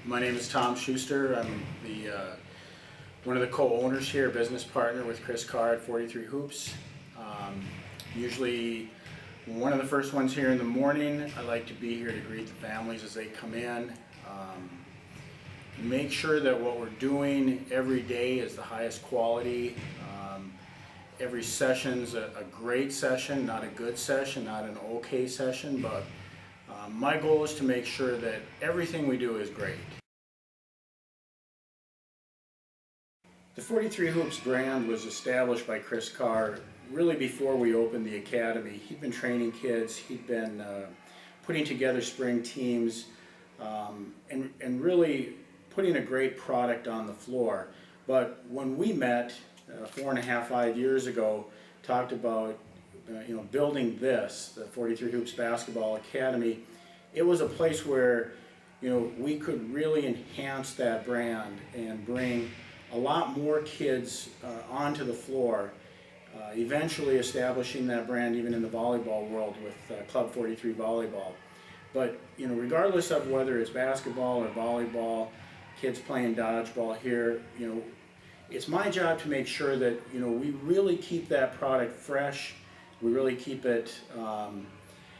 My name is Tom Schuster. I'm one of the co-owners here, business partner with Chris Carr at 43 Hoops. Usually one of the first ones here in the morning. I like to be here to greet the families as they come in. Make sure that what we're doing every day is the highest quality. Every session's a great session, not a good session, not an okay session, but my goal is to make sure that everything we do is great. The 43 Hoops brand was established by Chris Carr really before we opened the academy. He'd been training kids, he'd been putting together spring teams, and really putting a great product on the floor. But when we met 4.5–5 years ago, talked about building this, the 43 Hoops Basketball Academy, it was a place where we could really enhance that brand and bring a lot more kids onto the floor, eventually establishing that brand even in the volleyball world with Club 43 Volleyball. But regardless of whether it's basketball or volleyball, kids playing dodgeball here, it's my job to make sure that we really keep that product fresh, we really keep it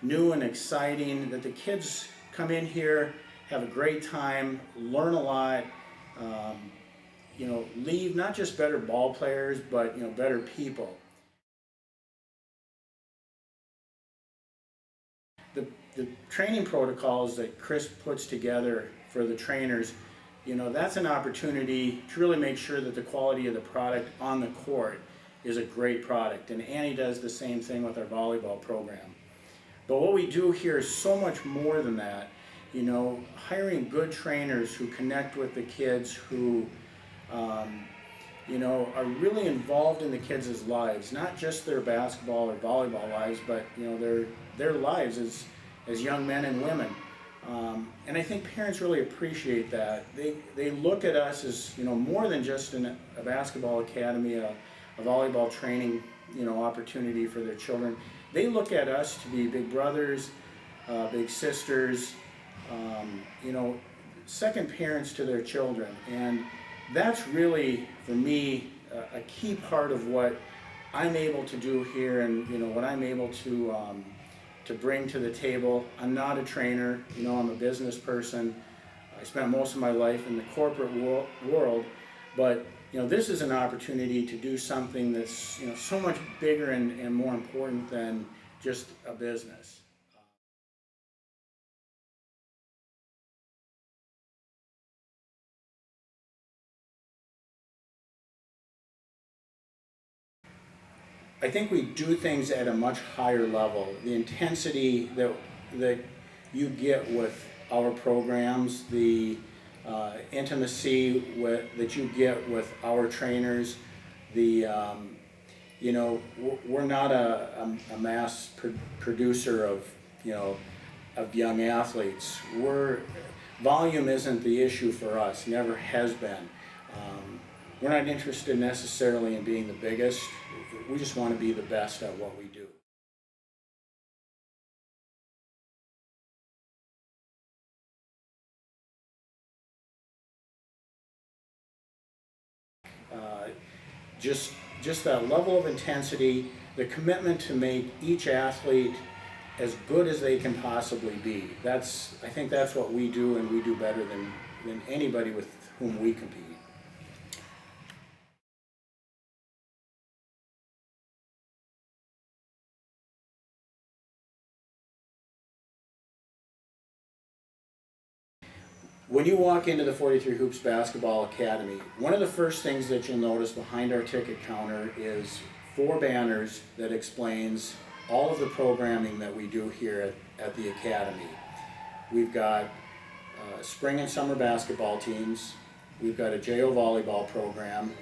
new and exciting, that the kids come in here, have a great time, learn a lot, leave not just better ball players, but better people. The training protocols that Chris puts together for the trainers, that's an opportunity to really make sure that the quality of the product on the court is a great product. And Annie does the same thing with our volleyball program. But what we do here is so much more than that. Hiring good trainers who connect with the kids, who are really involved in the kids' lives, not just their basketball or volleyball lives, but their lives as young men and women. And I think parents really appreciate that. They look at us as more than just a basketball academy, a volleyball training opportunity for their children. They look at us to be big brothers, big sisters, second parents to their children. And that's really, for me, a key part of what I'm able to do here, and what I'm able to bring to the table. I'm not a trainer, I'm a business person. I spent most of my life in the corporate world, but this is an opportunity to do something that's so much bigger and more important than just a business. I think we do things at a much higher level. The intensity that you get with our programs, the intimacy that you get with our trainers, we're not a mass producer of young athletes. Volume isn't the issue for us, never has been. We're not interested necessarily in being the biggest. We just want to be the best at what we do. Just that level of intensity, the commitment to make each athlete as good as they can possibly be. I think that's what we do, and we do better than anybody with whom we compete. When you walk into the 43 Hoops Basketball Academy, one of the first things that you'll notice behind our ticket counter is 4 banners that explains all of the programming that we do here at the Academy. We've got spring and summer basketball teams. We've got a JO volleyball program.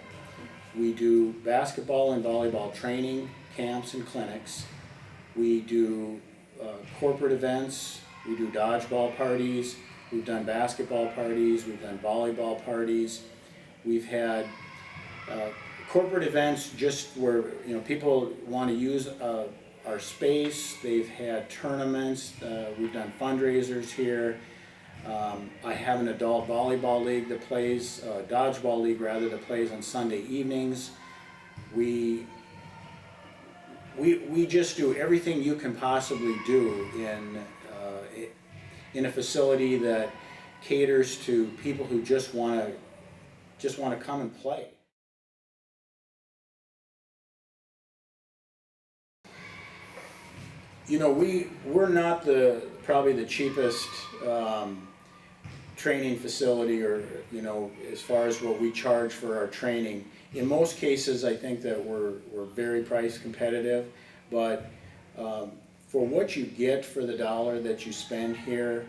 We do basketball and volleyball training, camps, and clinics. We do corporate events. We do dodgeball parties. We've done basketball parties, we've done volleyball parties. We've had corporate events just where people want to use our space. They've had tournaments. We've done fundraisers here. I have an adult volleyball league that plays, dodgeball league rather, that plays on Sunday evenings. We just do everything you can possibly do in a facility that caters to people who just want to come and play. You know, we're not probably the cheapest training facility, or, you know, as far as what we charge for our training. In most cases, I think that we're very price competitive, but for what you get for the dollar that you spend here,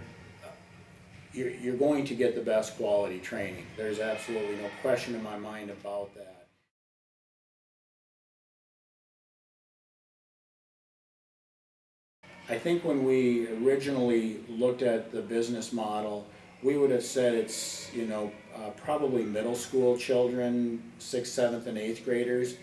you're going to get the best quality training. There's absolutely no question in my mind about that. I think when we originally looked at the business model, we would have said it's, you know, probably middle school children, 6th, 7th, and 8th graders.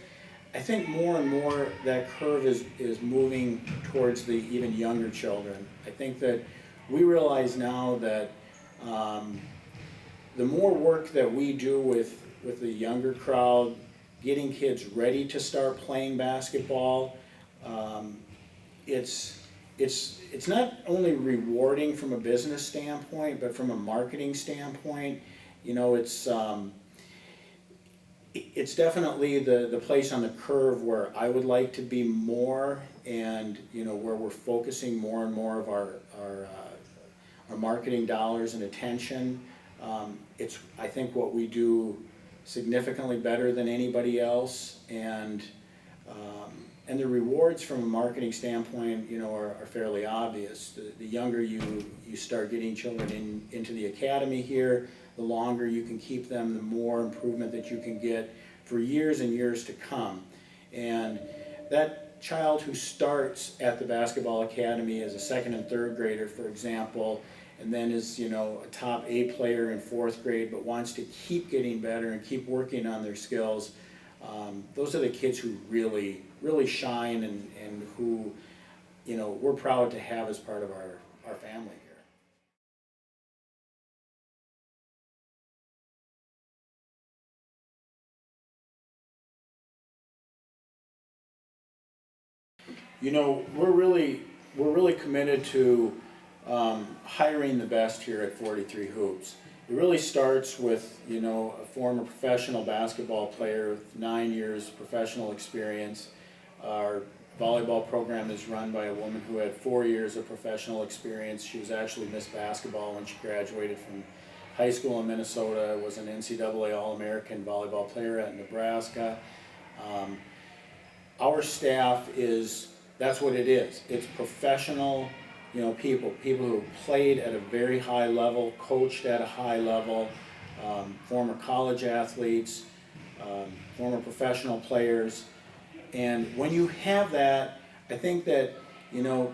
I think more and more that curve is moving towards the even younger children. I think that we realize now that the more work that we do with the younger crowd, getting kids ready to start playing basketball, it's not only rewarding from a business standpoint, but from a marketing standpoint. You know, it's definitely the place on the curve where I would like to be more, and, you know, where we're focusing more and more of our marketing dollars and attention. It's, I think, what we do significantly better than anybody else, and the rewards from a marketing standpoint, you know, are fairly obvious. The younger you start getting children into the academy here, the longer you can keep them, the more improvement that you can get for years and years to come. And that child who starts at the basketball academy as a 2nd and 3rd grader, for example, and then is, you know, a top A player in 4th grade, but wants to keep getting better and keep working on their skills, those are the kids who really shine, and who, you know, we're proud to have as part of our family here. You know, we're really committed to hiring the best here at 43 Hoops. It really starts with, you know, a former professional basketball player with 9 years professional experience. Our volleyball program is run by a woman who had 4 years of professional experience. She was actually Miss Basketball when she graduated from high school in Minnesota, was an NCAA All-American volleyball player at Nebraska. Our staff that's what it is. It's professional, you know, people who played at a very high level, coached at a high level, former college athletes, former professional players. And when you have that, I think that, you know,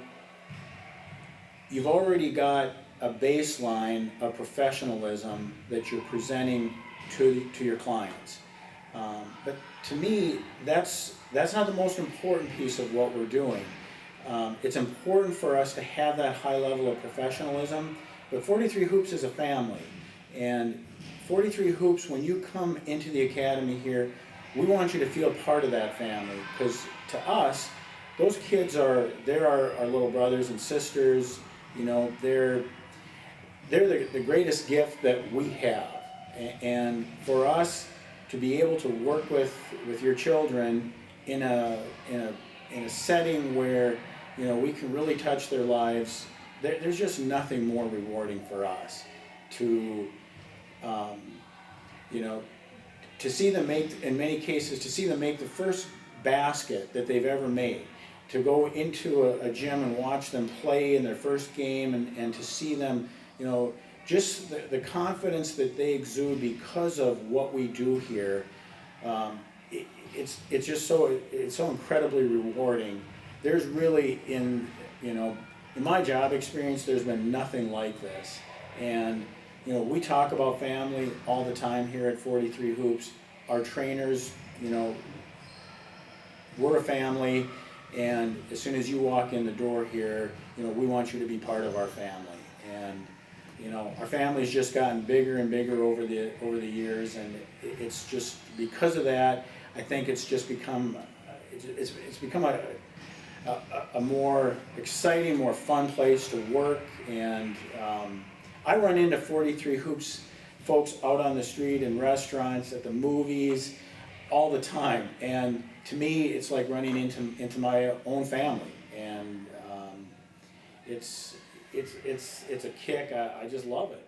you've already got a baseline of professionalism that you're presenting to your clients. But to me, that's not the most important piece of what we're doing. It's important for us to have that high level of professionalism, but 43 Hoops is a family. And 43 Hoops, when you come into the academy here, we want you to feel part of that family, because to us, those kids they're our little brothers and sisters. You know, they're the greatest gift that we have. And for us to be able to work with your children in a setting where, you know, we can really touch their lives, there's just nothing more rewarding for us to, you know, to see them make, in many cases, to see them make the first basket that they've ever made, to go into a gym and watch them play in their first game, and to see them, you know, just the confidence that they exude because of what we do here. It's just so incredibly rewarding. There's really, in my job experience, there's been nothing like this. And, you know, we talk about family all the time here at 43 Hoops. Our trainers, you know, we're a family, and as soon as you walk in the door here, you know, we want you to be part of our family. And you know, our family's just gotten bigger and bigger over the years, and it's just because of that. I think it's just become it's become a more exciting, more fun place to work. And I run into 43 Hoops folks out on the street, in restaurants, at the movies, all the time. And to me, it's like running into my own family. And it's a kick. I just love it.